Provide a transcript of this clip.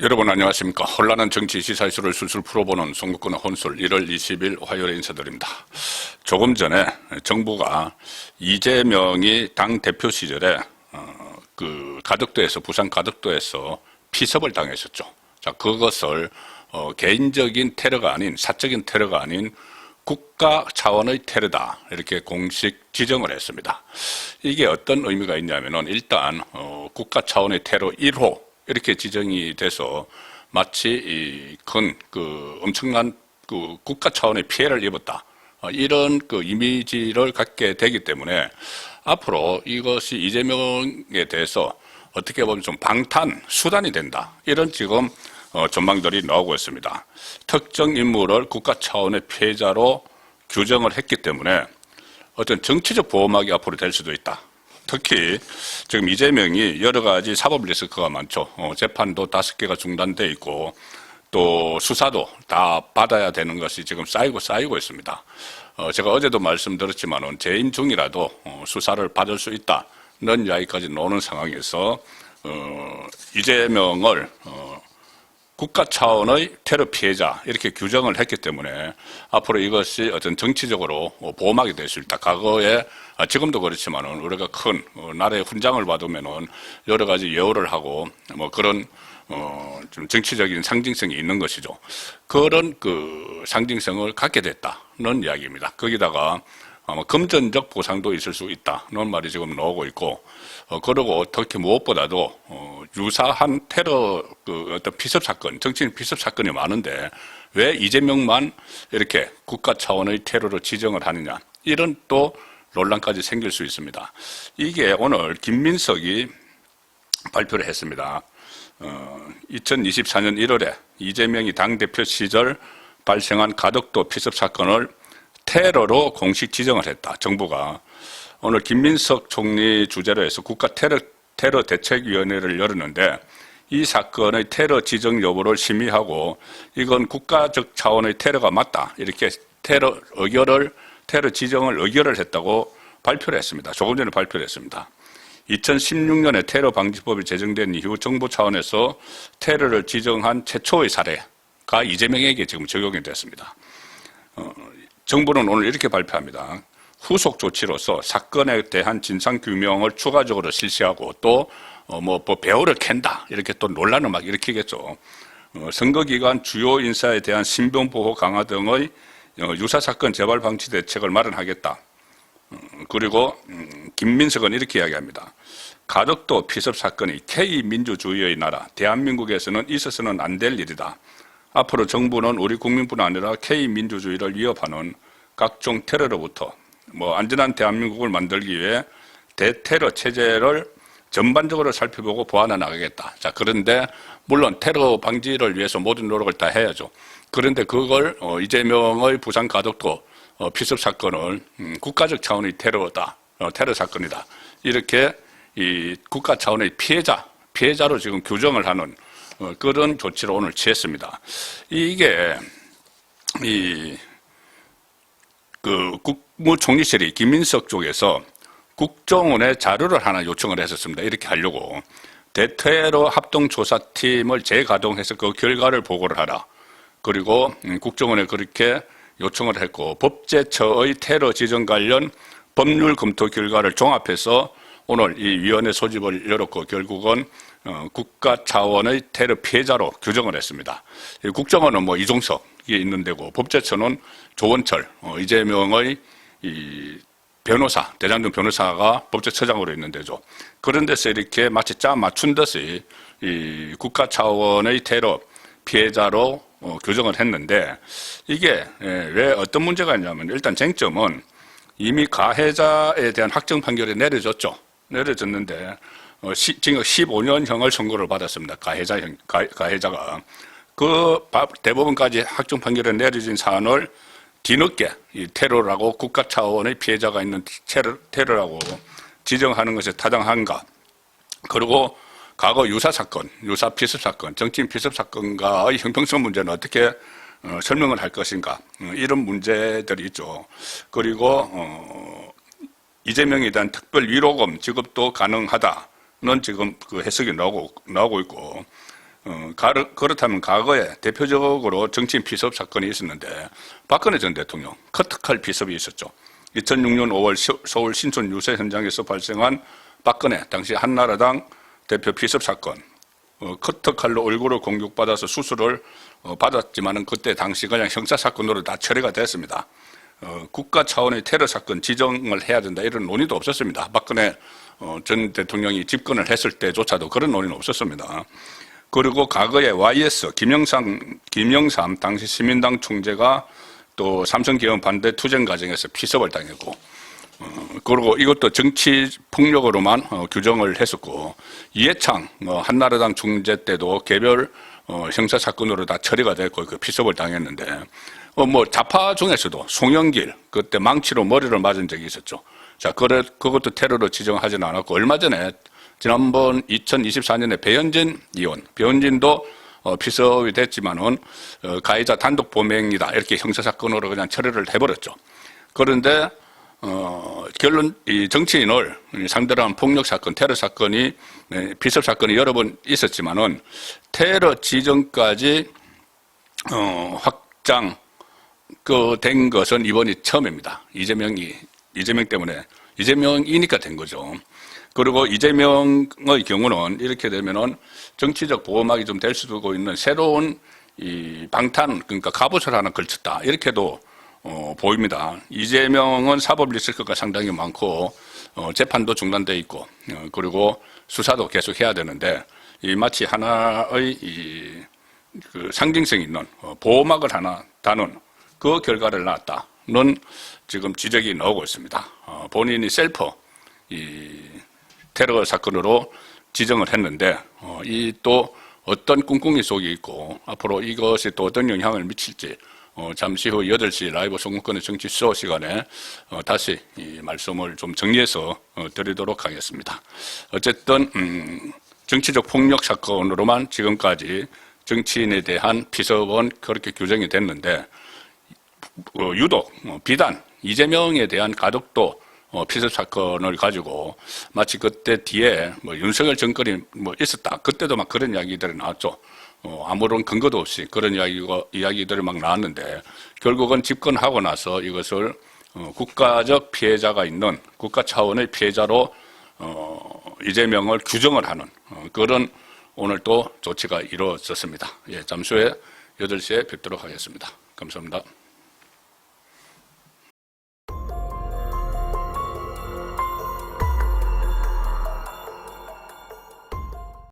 여러분 안녕하십니까. 혼란한 정치 시사 이슈를 술술 풀어보는 송국근의 혼술 1월 20일 화요일에 인사드립니다. 조금 전에 정부가 이재명이 당대표 시절에 가덕도에서 부산 가덕도에서 피습을 당했었죠. 자, 그것을 개인적인 테러가 아닌 사적인 테러가 아닌 국가 차원의 테러다 이렇게 공식 지정을 했습니다. 이게 어떤 의미가 있냐면은 일단 국가 차원의 테러 1호 이렇게 지정이 돼서 마치 엄청난 국가 차원의 피해를 입었다. 이런 이미지를 갖게 되기 때문에 앞으로 이것이 이재명에 대해서 어떻게 보면 좀 방탄 수단이 된다. 이런 지금 전망들이 나오고 있습니다. 특정 인물을 국가 차원의 피해자로 규정을 했기 때문에 어떤 정치적 보호막이 앞으로 될 수도 있다. 특히 지금 이재명이 여러 가지 사법 리스크가 많죠. 재판도 5개가 중단돼 있고 또 수사도 다 받아야 되는 것이 지금 쌓이고 있습니다. 제가 어제도 말씀드렸지만은 재임 중이라도 수사를 받을 수 있다는 이야기까지 나오는 상황에서 이재명을 국가 차원의 테러 피해자 이렇게 규정을 했기 때문에 앞으로 이것이 어떤 정치적으로 보호막이 될 수 있다. 과거에 지금도 그렇지만은 우리가 큰 나라의 훈장을 받으면은 여러 가지 예우를 하고 뭐 그런 좀 정치적인 상징성이 있는 것이죠. 그런 상징성을 갖게 됐다는 이야기입니다. 거기다가 아마 금전적 보상도 있을 수 있다는 말이 지금 나오고 있고, 그리고 특히 무엇보다도 유사한 테러 어떤 피습 사건, 정치인 피습 사건이 많은데 왜 이재명만 이렇게 국가 차원의 테러로 지정을 하느냐, 이런 또 논란까지 생길 수 있습니다. 이게 오늘 김민석이 발표를 했습니다. 2024년 1월에 이재명이 당대표 시절 발생한 가덕도 피습 사건을 테러로 공식 지정을 했다. 정부가 오늘 김민석 총리 주재로 해서 국가 테러 대책위원회를 열었는데 이 사건의 테러 지정 여부를 심의하고 이건 국가적 차원의 테러가 맞다. 이렇게 테러 지정을 의결을 했다고 발표를 했습니다. 조금 전에 발표를 했습니다. 2016년에 테러 방지법이 제정된 이후 정부 차원에서 테러를 지정한 최초의 사례가 이재명에게 지금 적용이 됐습니다. 정부는 오늘 이렇게 발표합니다. 후속 조치로서 사건에 대한 진상규명을 추가적으로 실시하고 또 배후를 캔다 이렇게 또 논란을 막 일으키겠죠. 선거기간 주요 인사에 대한 신변보호 강화 등의 유사사건 재발 방지 대책을 마련하겠다. 그리고 김민석은 이렇게 이야기합니다. 가덕도 피습 사건이 K민주주의의 나라 대한민국에서는 있어서는 안 될 일이다. 앞으로 정부는 우리 국민뿐 아니라 K민주주의를 위협하는 각종 테러로부터 안전한 대한민국을 만들기 위해 대테러 체제를 전반적으로 살펴보고 보완해 나가겠다. 자, 그런데 물론 테러 방지를 위해서 모든 노력을 다 해야죠. 그런데 그걸 이재명의 부산 가덕도 피습 사건을 국가적 차원의 테러다, 테러 사건이다. 이렇게 이 국가 차원의 피해자로 지금 규정을 하는 그런 조치를 오늘 취했습니다. 이게 국무총리실이 김민석 쪽에서 국정원에 자료를 하나 요청을 했었습니다. 이렇게 하려고 대테러 합동조사팀을 재가동해서 그 결과를 보고를 하라. 그리고 국정원에 그렇게 요청을 했고 법제처의 테러 지정 관련 법률 검토 결과를 종합해서 오늘 이 위원회 소집을 열었고 결국은 국가 차원의 테러 피해자로 규정을 했습니다. 국정원은 이종석이 있는 데고 법제처는 조원철, 이재명의 이 변호사, 대장동 변호사가 법제처장으로 있는 데죠. 그런 데서 이렇게 마치 짜 맞춘 듯이 이 국가 차원의 테러 피해자로 규정을 했는데 이게 왜 어떤 문제가 있냐면 일단 쟁점은 이미 가해자에 대한 확정 판결이 내려졌는데 지금 15년형을 선고를 받았습니다. 가해자가 그 대법원까지 확정 판결이 내려진 사안을 뒤늦게 이 테러라고 국가 차원의 피해자가 있는 테러라고 지정하는 것이 타당한가? 그리고 과거 유사 피습 사건, 정치인 피습 사건과의 형평성 문제는 어떻게 설명을 할 것인가? 이런 문제들이 있죠. 그리고 이재명에 대한 특별 위로금 지급도 가능하다는 지금 그 해석이 나오고 있고, 그렇다면 과거에 대표적으로 정치인 피습 사건이 있었는데 박근혜 전 대통령 커트칼 피습이 있었죠. 2006년 5월 서울 신촌 유세 현장에서 발생한 박근혜 당시 한나라당 대표 피습 사건. 커트칼로 얼굴을 공격받아서 수술을 받았지만은 그때 당시 그냥 형사사건으로 다 처리가 됐습니다. 국가 차원의 테러 사건 지정을 해야 된다 이런 논의도 없었습니다. 박근혜 전 대통령이 집권을 했을 때조차도 그런 논의는 없었습니다. 그리고 과거에 YS 김영삼 당시 시민당 총재가 또 삼성계엄 반대 투쟁 과정에서 피습을 당했고, 그리고 이것도 정치 폭력으로만 규정을 했었고, 이해창 한나라당 총재 때도 개별 형사 사건으로 다 처리가 됐고 그 피습을 당했는데, 뭐 좌파 중에서도 송영길 그때 망치로 머리를 맞은 적이 있었죠. 자, 그것도 테러로 지정하지는 않았고, 얼마 전에 지난번 2024년에 배현진 의원, 배현진도 피습이 됐지만은 가해자 단독 범행이다 이렇게 형사사건으로 그냥 처리를 해버렸죠. 그런데 결론 이 정치인을 상대로 한 폭력 사건, 테러 사건이 피습 사건이 여러 번 있었지만은 테러 지정까지 확장 된 것은 이번이 처음입니다. 이재명 때문에 이재명이니까 된 거죠. 그리고 이재명의 경우는 이렇게 되면은 정치적 보호막이 좀 될 수도 있는 새로운 이 방탄, 그러니까 갑옷을 하나 걸쳤다. 이렇게도 보입니다. 이재명은 사법 리스크가 상당히 많고, 재판도 중단돼 있고, 그리고 수사도 계속 해야 되는데, 이 마치 하나의 그 상징성 있는 보호막을 하나 다는 그 결과를 낳았다는 지금 지적이 나오고 있습니다. 본인이 셀프, 테러 사건으로 지정을 했는데 이 또 어떤 꿍꿍이 속이 있고 앞으로 이것이 또 어떤 영향을 미칠지 잠시 후 8시 라이브 송문권의 정치 수호 시간에 다시 이 말씀을 좀 정리해서 드리도록 하겠습니다. 어쨌든 정치적 폭력 사건으로만 지금까지 정치인에 대한 피습은 그렇게 규정이 됐는데 유독 비단 이재명에 대한 가덕도 피습 사건을 가지고 마치 그때 뒤에 뭐 윤석열 정권이 뭐 있었다. 그때도 막 그런 이야기들이 나왔죠. 아무런 근거도 없이 그런 이야기들이 막 나왔는데 결국은 집권하고 나서 이것을 국가적 피해자가 있는 국가 차원의 피해자로 이재명을 규정을 하는 그런 오늘 또 조치가 이루어졌습니다. 예, 잠시 후에 8시에 뵙도록 하겠습니다. 감사합니다.